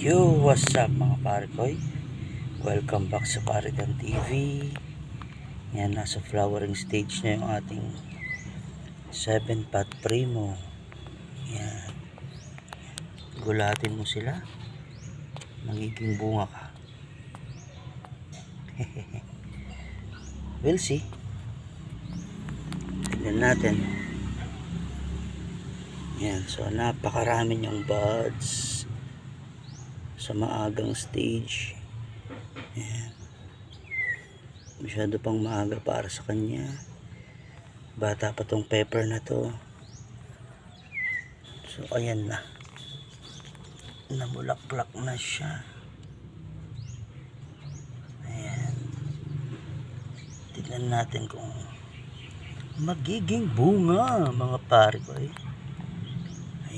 Yo, what's up mga parikoy? Welcome back sa Paritan TV. Yan, nasa flowering stage na yung ating 7 pot primo. Yan, gulatin mo sila, magiging bunga ka. We'll see. Tignan natin. Yan, so napakarami niyang buds sa maagang stage. Ayan. Masyado pang maaga para sa kanya. Bata pa tong pepper na to. So ayan na, namulaklak na siya. Ayan, tignan natin kung magiging bunga mga pare ko.